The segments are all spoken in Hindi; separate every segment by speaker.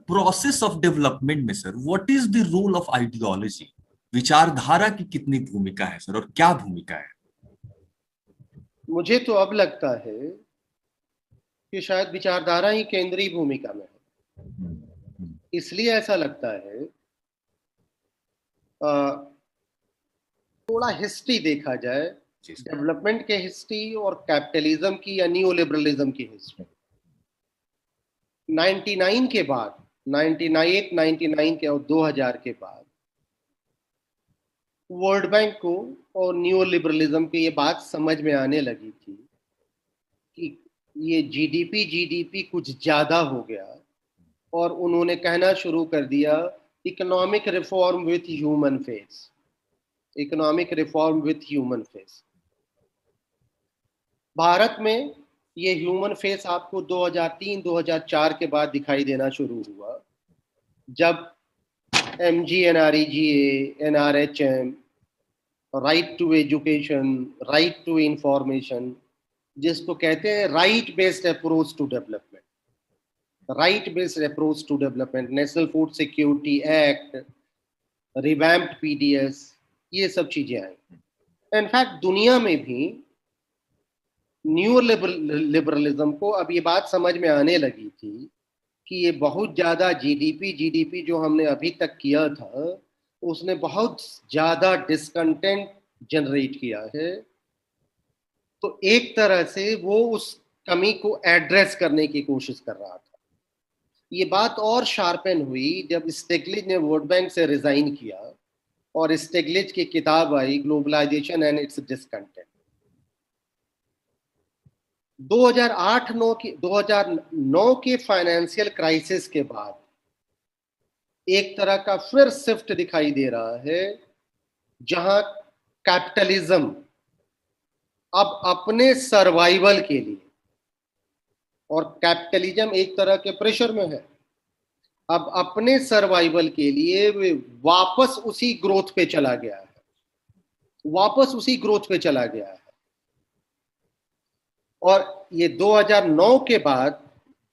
Speaker 1: प्रोसेस ऑफ डेवलपमेंट में sir what is the role of ideology? विचारधारा की कितनी भूमिका है सर, और क्या भूमिका है?
Speaker 2: मुझे तो अब लगता है कि शायद विचारधारा ही केंद्रीय भूमिका में है। इसलिए ऐसा लगता है, थोड़ा हिस्ट्री देखा जाए, डेवलपमेंट के हिस्ट्री और कैपिटलिज्म की या न्यू लिबरलिज्म की हिस्ट्री। 99 के बाद, 98, 99 के और 2000 के बाद वर्ल्ड बैंक को और न्यू लिबरलिज्म की ये बात समझ में आने लगी थी कि ये जीडीपी कुछ ज्यादा हो गया, और उन्होंने कहना शुरू कर दिया economic reform with human face, economic reform with human face. Bharat में ये ह्यूमन फेस आपको 2003-2004 के बाद दिखाई देना शुरू हुआ, जब MGNREGA, NRHM, right to education, right to information, जिसको कहते हैं right based approach to development, right based approach to development, national food security act, revamped PDS, ये सब चीजें आई। इनफैक्ट दुनिया में भी न्यू लिबरलिज्म को अब ये बात समझ में आने लगी थी कि ये बहुत ज्यादा जीडीपी जो हमने अभी तक किया था, उसने बहुत ज्यादा डिसकंटेंट जनरेट किया है। तो एक तरह से वो उस कमी को एड्रेस करने की कोशिश कर रहा था। ये बात और शार्पन हुई जब स्टिग्लिच ने वर्ल्ड बैंक से रिजाइन किया और स्टिग्लिच की किताब आई ग्लोबलाइजेशन एंड इट्स डिसकंटेंट। 2009 के फाइनेंशियल क्राइसिस के बाद एक तरह का फिर शिफ्ट दिखाई दे रहा है, जहां कैपिटलिज्म अब अपने सर्वाइवल के लिए, और कैपिटलिज्म एक तरह के प्रेशर में है, अब अपने सर्वाइवल के लिए वे वापस उसी ग्रोथ पे चला गया है, वापस उसी ग्रोथ पे चला गया है। और ये 2009 के बाद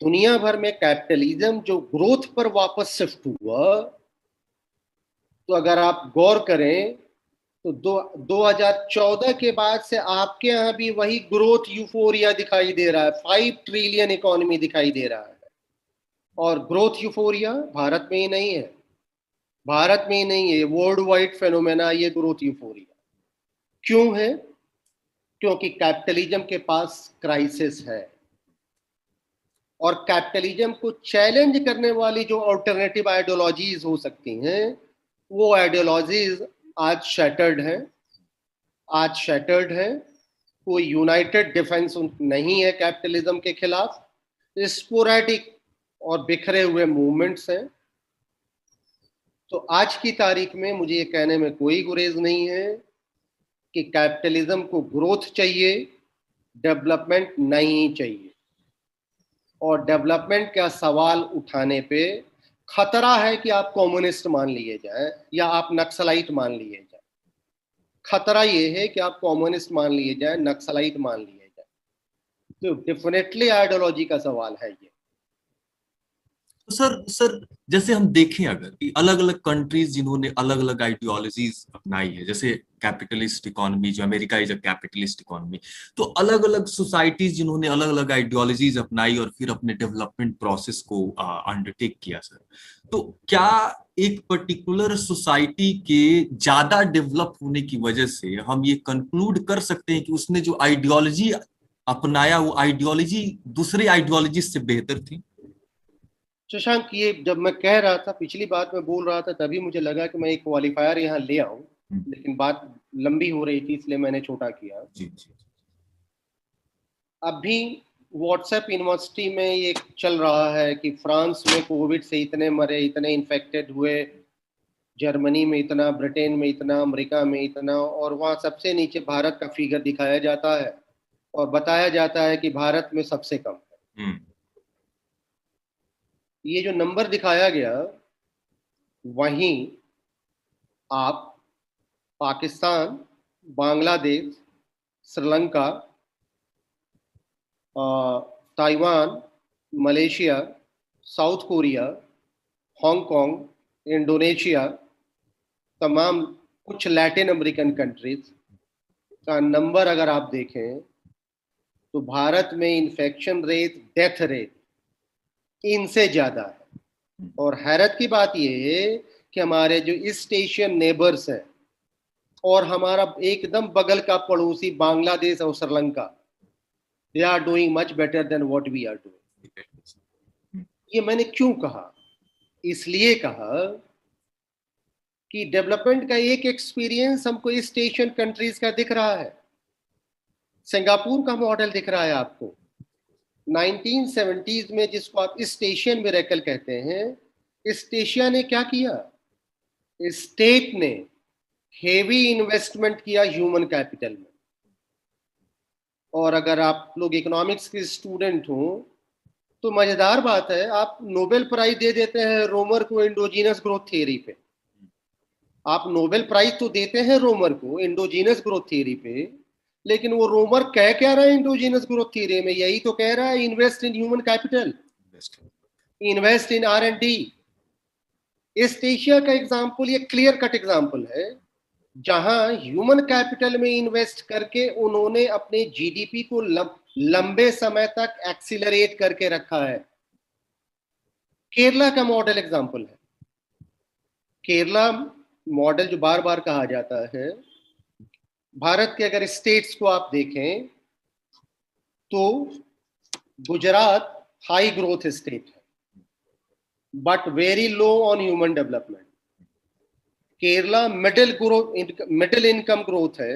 Speaker 2: दुनिया भर में कैपिटलिज्म जो ग्रोथ पर वापस शिफ्ट हुआ, तो अगर आप गौर करें तो 2014 के बाद से आपके यहाँ भी वही ग्रोथ यूफोरिया दिखाई दे रहा है। 5 ट्रिलियन इकोनॉमी दिखाई दे रहा है, और ग्रोथ यूफोरिया भारत में ही नहीं है, भारत में ही नहीं है, वर्ल्ड वाइड फेनोमेना ये ग्रोथ यूफोरिया। क्यों है? क्योंकि कैपिटलिज्म के पास क्राइसिस है, और कैपिटलिज्म को चैलेंज करने वाली जो अल्टरनेटिव आइडियोलॉजीज हो सकती हैं, वो आइडियोलॉजीज आज शैटर्ड है, आज शैटर्ड है। कोई यूनाइटेड डिफेंस नहीं है कैपिटलिज्म के खिलाफ, स्पोरेडिक और बिखरे हुए मूवमेंट्स हैं। तो आज की तारीख में मुझे ये कहने में कोई गुरेज नहीं है कि कैपिटलिज्म को ग्रोथ चाहिए, डेवलपमेंट नहीं चाहिए। और डेवलपमेंट का सवाल उठाने पे खतरा है कि आप कम्युनिस्ट मान लिए जाएं या आप नक्सलाइट मान लिए जाएं। खतरा ये है कि आप कम्युनिस्ट मान लिए जाएं, नक्सलाइट मान लिए जाएं। तो डेफिनेटली आइडियोलॉजी का सवाल है ये।
Speaker 1: तो सर जैसे हम देखें अगर अलग अलग कंट्रीज जिन्होंने अलग अलग आइडियोलॉजीज अपनाई है, जैसे कैपिटलिस्ट इकोनॉमी, जो America is a capitalist economy, तो अलग अलग सोसाइटीज जिन्होंने अलग अलग आइडियोलॉजीज अपनाई और फिर अपने डेवलपमेंट प्रोसेस को अंडरटेक किया सर, तो क्या एक पर्टिकुलर सोसाइटी के ज्यादा डेवलप होने की वजह से हम ये कंक्लूड कर सकते हैं कि उसने जो आइडियोलॉजी अपनाया वो आइडियोलॉजी दूसरे आइडियोलॉजी से बेहतर थी?
Speaker 2: शशांक, ये जब मैं कह रहा था, पिछली बात में बोल रहा था, तभी मुझे लगा कि मैं एक क्वालिफायर यहाँ ले आऊं, लेकिन बात लंबी हो रही थी इसलिए मैंने छोटा किया।
Speaker 1: जी।
Speaker 2: अभी व्हाट्सएप यूनिवर्सिटी में ये चल रहा है कि फ्रांस में कोविड से इतने मरे, इतने इन्फेक्टेड हुए, जर्मनी में इतना, ब्रिटेन में इतना, अमेरिका में इतना, और वहाँ सबसे नीचे भारत का फिगर दिखाया जाता है और बताया जाता है कि भारत में सबसे कम है। ये जो नंबर दिखाया गया, वहीं आप Pakistan, Bangladesh, Sri Lanka, Taiwan, Malaysia, south Korea, Hong Kong, Indonesia, तमाम कुछ लैटिन अमेरिकन कंट्रीज का नंबर अगर आप देखें तो भारत में इन्फेक्शन रेट, डेथ रेट इनसे ज्यादा है। और हैरत की बात यह है कि हमारे जो ईस्ट एशियन नेबर्स हैं और हमारा एकदम बगल का पड़ोसी बांग्लादेश और Sri Lanka, they are doing much better than what we are doing. ये मैंने क्यों कहा? इसलिए कहा कि डेवलपमेंट का एक एक्सपीरियंस हमको ईस्ट एशियन कंट्रीज का दिख रहा है, सिंगापुर का मॉडल दिख रहा है आपको 1970s में, जिसको आप ईस्ट एशियन मिरेकल कहते हैं। ईस्ट एशिया ने क्या किया? स्टेट ने हेवी इन्वेस्टमेंट किया ह्यूमन कैपिटल में। और अगर आप लोग इकोनॉमिक्स के स्टूडेंट हो तो मजेदार बात है, आप नोबेल प्राइज दे देते हैं रोमर को एंडोजीनस ग्रोथ थियरी पे। आप नोबेल प्राइज तो देते हैं रोमर को एंडोजीनस ग्रोथ थियरी पे, लेकिन वो रोमर कह क्या रहा है एंडोजीनस ग्रोथ थियरी में? यही तो कह रहा है, invest in human capital, invest in R&D। East Asia का एग्जाम्पल ये क्लियर कट एग्जाम्पल है, जहां ह्यूमन कैपिटल में इन्वेस्ट करके उन्होंने अपने GDP को लंबे समय तक एक्सीलरेट करके रखा है। केरला का मॉडल एग्जाम्पल है। केरला मॉडल जो बार बार कहा जाता है, भारत के अगर स्टेट्स को आप देखें तो गुजरात हाई ग्रोथ स्टेट है but very low on human development. Kerala middle income growth है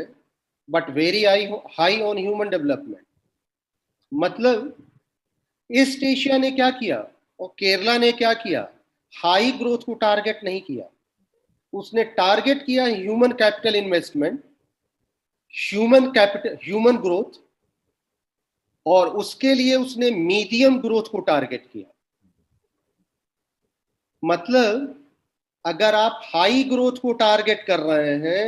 Speaker 2: but very high on human development. मतलब ईस्ट एशिया ने क्या किया और केरला ने क्या किया? हाई ग्रोथ को टारगेट नहीं किया, उसने टारगेट किया human capital investment, human growth, और उसके लिए उसने मीडियम ग्रोथ को टारगेट किया। मतलब अगर आप हाई ग्रोथ को टारगेट कर रहे हैं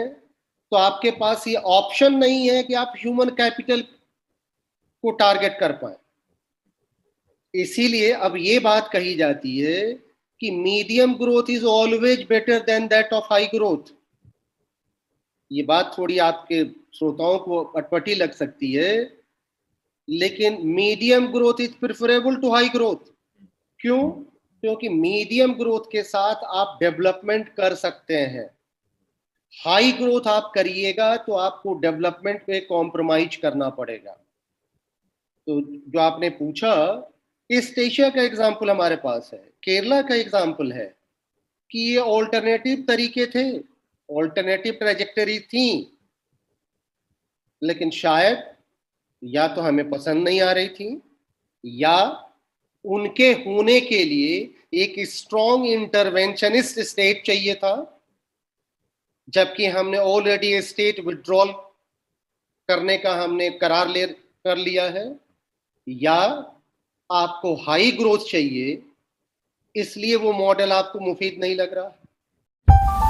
Speaker 2: तो आपके पास ये ऑप्शन नहीं है कि आप ह्यूमन कैपिटल को टारगेट कर पाए। इसीलिए अब ये बात कही जाती है कि medium growth is always better than that of high growth. ये बात थोड़ी आपके श्रोताओं को अटपटी लग सकती है, लेकिन medium growth is preferable to high growth. क्यों? क्योंकि मीडियम ग्रोथ के साथ आप डेवलपमेंट कर सकते हैं। हाई ग्रोथ आप करिएगा तो आपको डेवलपमेंट पे कॉम्प्रोमाइज करना पड़ेगा। तो जो आपने पूछा, ईस्ट एशिया का एग्जाम्पल हमारे पास है, केरला का एग्जाम्पल है कि ये ऑल्टरनेटिव तरीके थे, ऑल्टरनेटिव ट्रेजेक्टरी थी, लेकिन शायद या तो हमें पसंद नहीं आ रही थी या उनके होने के लिए एक स्ट्रॉन्ग इंटरवेंशनिस्ट स्टेट चाहिए था, जबकि हमने ऑलरेडी स्टेट विड्रॉल करने का हमने करार कर लिया है, या आपको हाई ग्रोथ चाहिए इसलिए वो मॉडल आपको मुफीद नहीं लग रहा।